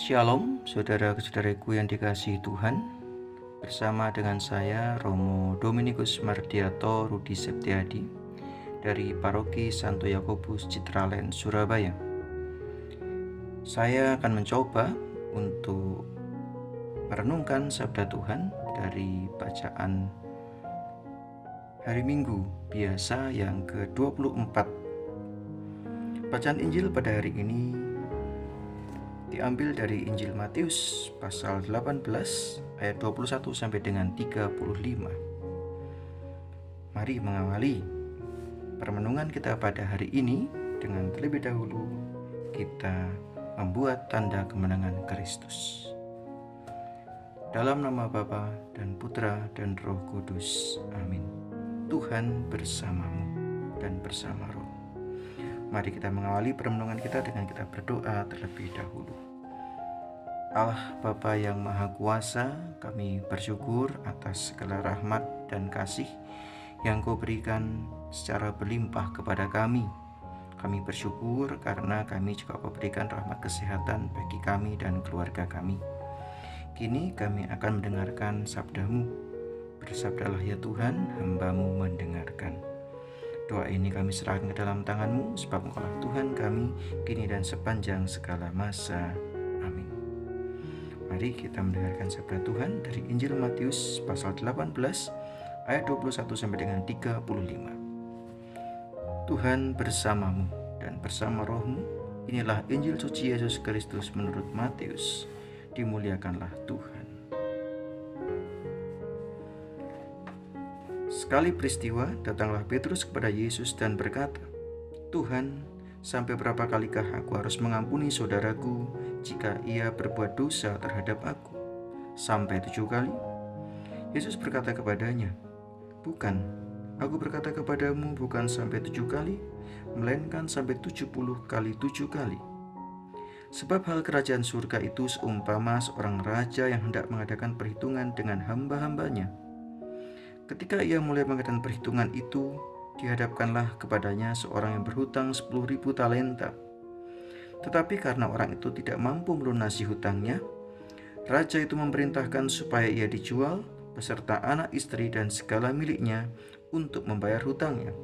Shalom, saudara-saudaraku yang dikasihi Tuhan. Bersama dengan saya, Romo Dominikus Mardiato Rudi Septiadi dari Paroki Santo Yakobus Citraland, Surabaya. Saya akan mencoba untuk merenungkan sabda Tuhan dari bacaan hari Minggu biasa yang ke-24. Bacaan Injil pada hari ini diambil dari Injil Matius pasal 18 ayat 21 sampai dengan 35. Mari mengawali permenungan kita pada hari ini dengan terlebih dahulu kita membuat tanda kemenangan Kristus. Dalam nama Bapa dan Putra dan Roh Kudus. Amin. Tuhan bersamamu dan bersama roh. Mari kita mengawali permenungan kita dengan kita berdoa terlebih dahulu. Allah Bapa yang Maha Kuasa, kami bersyukur atas segala rahmat dan kasih yang Kau berikan secara berlimpah kepada kami. Kami bersyukur karena kami juga Kau berikan rahmat kesehatan bagi kami dan keluarga kami. Kini kami akan mendengarkan sabda-Mu. Bersabdalah ya Tuhan, hamba-Mu mendengarkan. Doa ini kami serahkan ke dalam tangan-Mu, sebab Engkaulah Tuhan kami, kini dan sepanjang segala masa. Amin. Mari kita mendengarkan sabda Tuhan dari Injil Matius pasal 18 ayat 21 sampai dengan 35. Tuhan bersamamu dan bersama rohmu. Inilah Injil suci Yesus Kristus menurut Matius. Dimuliakanlah Tuhan. Sekali peristiwa, datanglah Petrus kepada Yesus dan berkata, Tuhan, sampai berapa kalikah aku harus mengampuni saudaraku jika ia berbuat dosa terhadap aku? Sampai 7 kali? Yesus berkata kepadanya, bukan, aku berkata kepadamu bukan sampai 7 kali, melainkan sampai 70 kali 7 kali. Sebab hal kerajaan surga itu seumpama seorang raja yang hendak mengadakan perhitungan dengan hamba-hambanya. Ketika ia mulai mengadakan perhitungan itu, dihadapkanlah kepadanya seorang yang berhutang 10.000 talenta. Tetapi karena orang itu tidak mampu melunasi hutangnya, raja itu memerintahkan supaya ia dijual beserta anak istri dan segala miliknya untuk membayar hutangnya.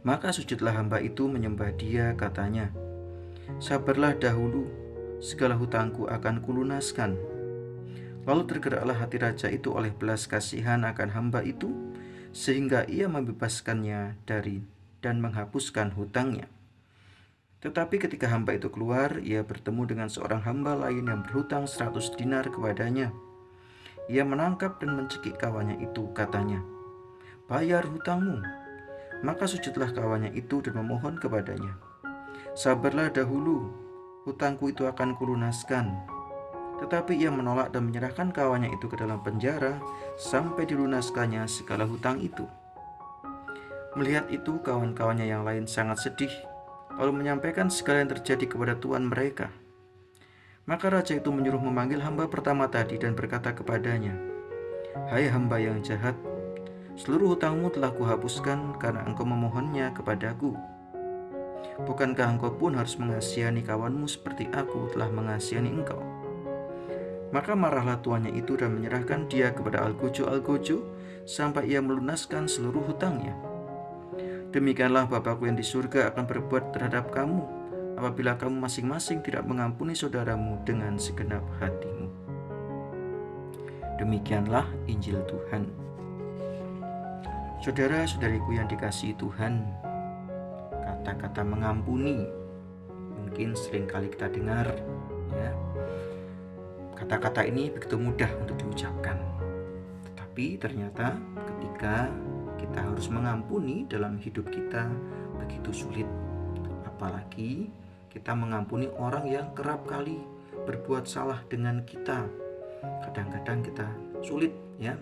Maka sujudlah hamba itu menyembah dia, katanya, sabarlah dahulu, segala hutangku akan kulunaskan. Lalu tergeraklah hati raja itu oleh belas kasihan akan hamba itu, sehingga ia membebaskannya dari dan menghapuskan hutangnya. Tetapi ketika hamba itu keluar, ia bertemu dengan seorang hamba lain yang berhutang 100 dinar kepadanya. Ia menangkap dan mencekik kawannya itu, katanya, bayar hutangmu. Maka sujudlah kawannya itu dan memohon kepadanya, sabarlah dahulu, hutangku itu akan kulunaskan. Tetapi ia menolak dan menyerahkan kawannya itu ke dalam penjara sampai dilunaskannya segala hutang itu. Melihat itu, kawan-kawannya yang lain sangat sedih, lalu menyampaikan segala yang terjadi kepada tuan mereka. Maka raja itu menyuruh memanggil hamba pertama tadi dan berkata kepadanya, hai hamba yang jahat, seluruh hutangmu telah kuhapuskan karena engkau memohonnya kepadaku. Bukankah engkau pun harus mengasihani kawanmu seperti aku telah mengasihani engkau? Maka marahlah tuannya itu dan menyerahkan dia kepada algojo-algojo sampai ia melunaskan seluruh hutangnya. Demikianlah Bapakku yang di surga akan berbuat terhadap kamu apabila kamu masing-masing tidak mengampuni saudaramu dengan segenap hatimu. Demikianlah Injil Tuhan. Saudara-saudariku yang dikasihi Tuhan, kata-kata mengampuni mungkin sering kali kita dengar, ya. Kata-kata ini begitu mudah untuk diucapkan. Tetapi ternyata ketika kita harus mengampuni dalam hidup kita begitu sulit. Apalagi kita mengampuni orang yang kerap kali berbuat salah dengan kita. Kadang-kadang kita sulit, ya.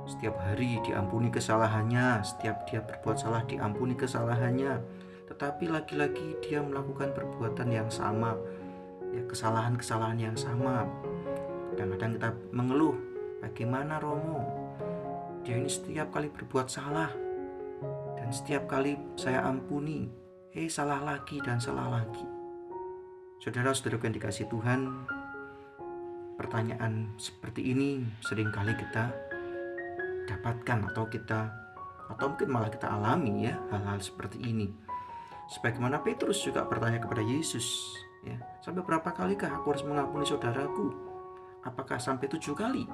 Setiap hari diampuni kesalahannya, setiap dia berbuat salah diampuni kesalahannya. Tetapi lagi-lagi dia melakukan perbuatan yang sama, ya, kesalahan-kesalahan yang sama. Kadang-kadang kita mengeluh, bagaimana Romo, dia ini setiap kali berbuat salah dan setiap kali saya ampuni, salah lagi dan salah lagi. Saudara-saudara yang dikasih Tuhan, pertanyaan seperti ini seringkali kita dapatkan atau mungkin malah kita alami ya, hal-hal seperti ini. Sebagaimana Petrus juga bertanya kepada Yesus, ya, sampai berapa kalikah aku harus mengampuni saudaraku? Apakah sampai 7 kali?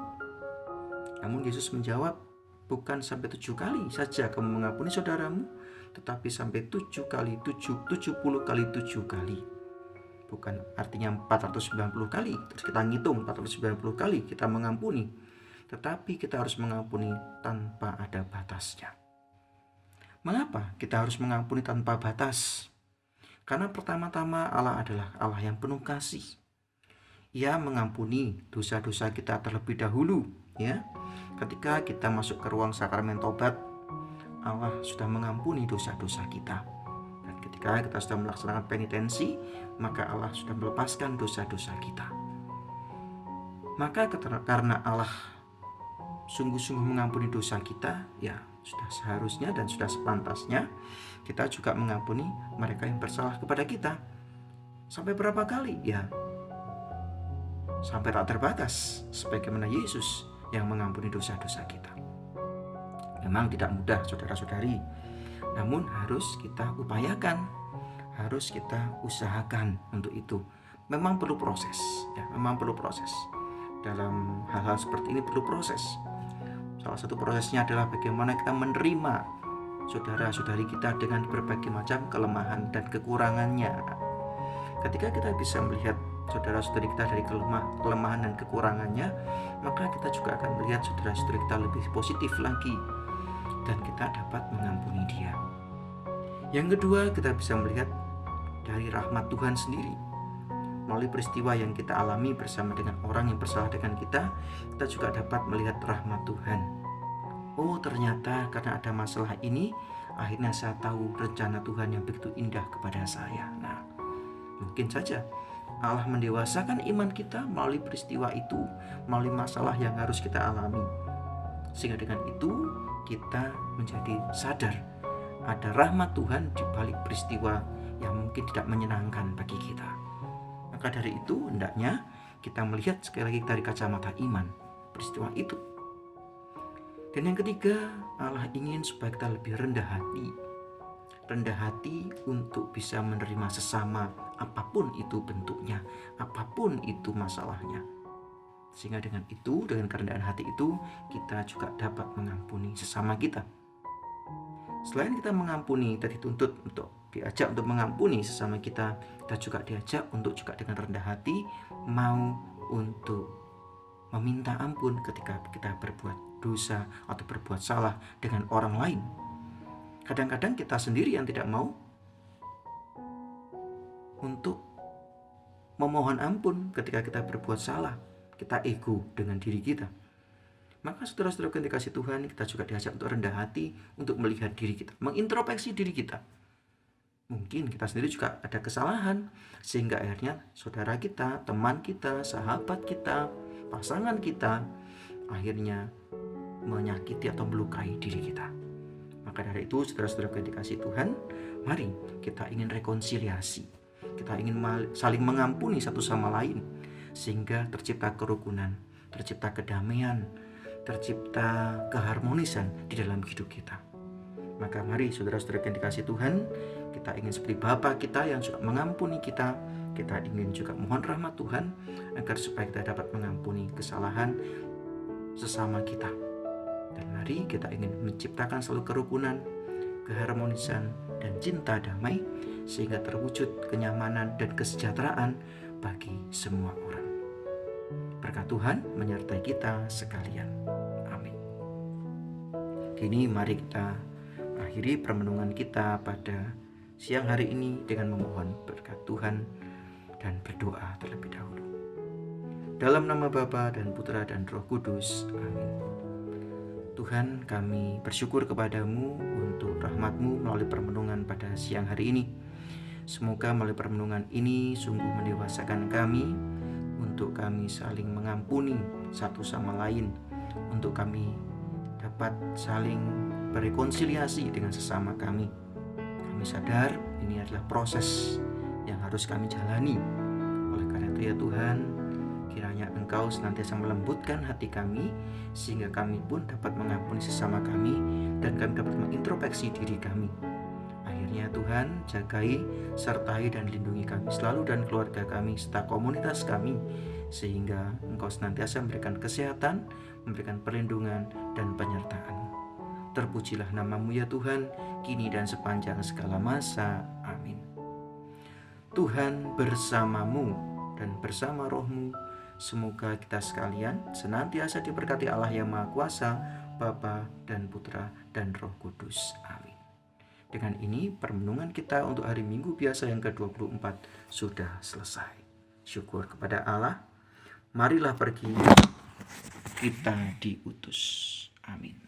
Namun Yesus menjawab, bukan sampai 7 kali saja kamu mengampuni saudaramu, tetapi sampai 7 kali 7, 70 kali 7 kali. Bukan artinya 490 kali, terus kita ngitung 490 kali kita mengampuni, tetapi kita harus mengampuni tanpa ada batasnya. Mengapa kita harus mengampuni tanpa batas? Karena pertama-tama Allah adalah Allah yang penuh kasih. Ia mengampuni dosa-dosa kita terlebih dahulu, ya. Ketika kita masuk ke ruang sakramen tobat, Allah sudah mengampuni dosa-dosa kita. Dan ketika kita sudah melaksanakan penitensi, maka Allah sudah melepaskan dosa-dosa kita. Maka karena Allah sungguh-sungguh mengampuni dosa kita, ya sudah seharusnya dan sudah sepantasnya kita juga mengampuni mereka yang bersalah kepada kita. Sampai berapa kali? Ya, sampai tak terbatas, sebagaimana Yesus yang mengampuni dosa-dosa kita. Memang tidak mudah, saudara-saudari, namun harus kita upayakan, harus kita usahakan untuk itu. Memang perlu proses, ya, memang perlu proses. Dalam hal-hal seperti ini perlu proses. Salah satu prosesnya adalah bagaimana kita menerima saudara-saudari kita dengan berbagai macam kelemahan dan kekurangannya. Ketika kita bisa melihat saudara-saudari kita dari kelemahan dan kekurangannya, maka kita juga akan melihat saudara-saudari kita lebih positif lagi, dan kita dapat mengampuni dia. Yang kedua, kita bisa melihat dari rahmat Tuhan sendiri. Melalui peristiwa yang kita alami bersama dengan orang yang bersalah dengan kita juga dapat melihat rahmat Tuhan. Oh, ternyata karena ada masalah ini, akhirnya saya tahu rencana Tuhan yang begitu indah kepada saya. Nah, mungkin saja Allah mendewasakan iman kita melalui peristiwa itu, melalui masalah yang harus kita alami. Sehingga dengan itu kita menjadi sadar ada rahmat Tuhan di balik peristiwa yang mungkin tidak menyenangkan bagi kita. Maka dari itu hendaknya kita melihat sekali lagi dari kacamata iman peristiwa itu. Dan yang ketiga, Allah ingin supaya kita lebih rendah hati. Rendah hati untuk bisa menerima sesama, apapun itu bentuknya, apapun itu masalahnya. Sehingga dengan itu, dengan kerendahan hati itu, kita juga dapat mengampuni sesama kita. Selain kita mengampuni, kita dituntut diajak untuk mengampuni sesama kita juga diajak untuk juga dengan rendah hati mau untuk meminta ampun ketika kita berbuat dosa atau berbuat salah dengan orang lain. Kadang-kadang kita sendiri yang tidak mau untuk memohon ampun ketika kita berbuat salah. Kita ego dengan diri kita. Maka saudara-saudara yang dikasih Tuhan, kita juga diajak untuk rendah hati, untuk melihat diri kita, mengintrospeksi diri kita. Mungkin kita sendiri juga ada kesalahan, sehingga akhirnya saudara kita, teman kita, sahabat kita, pasangan kita akhirnya menyakiti atau melukai diri kita. Maka dari itu, saudara-saudara yang dikasih Tuhan, mari kita ingin rekonsiliasi. Kita ingin saling mengampuni satu sama lain, sehingga tercipta kerukunan, tercipta kedamaian, tercipta keharmonisan di dalam hidup kita. Maka mari saudara-saudara yang dikasih Tuhan, kita ingin seperti Bapa kita yang suka mengampuni kita, kita ingin juga mohon rahmat Tuhan agar supaya kita dapat mengampuni kesalahan sesama kita. Dan mari kita ingin menciptakan selalu kerukunan, keharmonisan, dan cinta damai, sehingga terwujud kenyamanan dan kesejahteraan bagi semua orang. Berkat Tuhan menyertai kita sekalian. Amin. Kini mari kita akhiri permenungan kita pada siang hari ini dengan memohon berkat Tuhan dan berdoa terlebih dahulu. Dalam nama Bapa dan Putra dan Roh Kudus. Amin. Tuhan, kami bersyukur kepadamu untuk rahmat-Mu melalui permenungan pada siang hari ini. Semoga melalui permenungan ini sungguh mendewasakan kami, untuk kami saling mengampuni satu sama lain, untuk kami dapat saling berrekonsiliasi dengan sesama kami. Kami sadar ini adalah proses yang harus kami jalani, Oleh karena itu ya Tuhan, kiranya Engkau senantiasa melembutkan hati kami, sehingga kami pun dapat mengampuni sesama kami, dan kami dapat mengintrospeksi diri kami. Akhirnya Tuhan, jagai, sertai dan lindungi kami selalu dan keluarga kami serta komunitas kami, sehingga Engkau senantiasa memberikan kesehatan, memberikan perlindungan dan penyertaan. Terpujilah nama-Mu ya Tuhan, kini dan sepanjang segala masa. Amin. Tuhan bersamamu dan bersama rohmu. Semoga kita sekalian senantiasa diberkati Allah yang Maha Kuasa, Bapa dan Putra dan Roh Kudus. Amin. Dengan ini permenungan kita untuk hari Minggu biasa yang ke-24 sudah selesai. Syukur kepada Allah. Marilah pergi, kita diutus. Amin.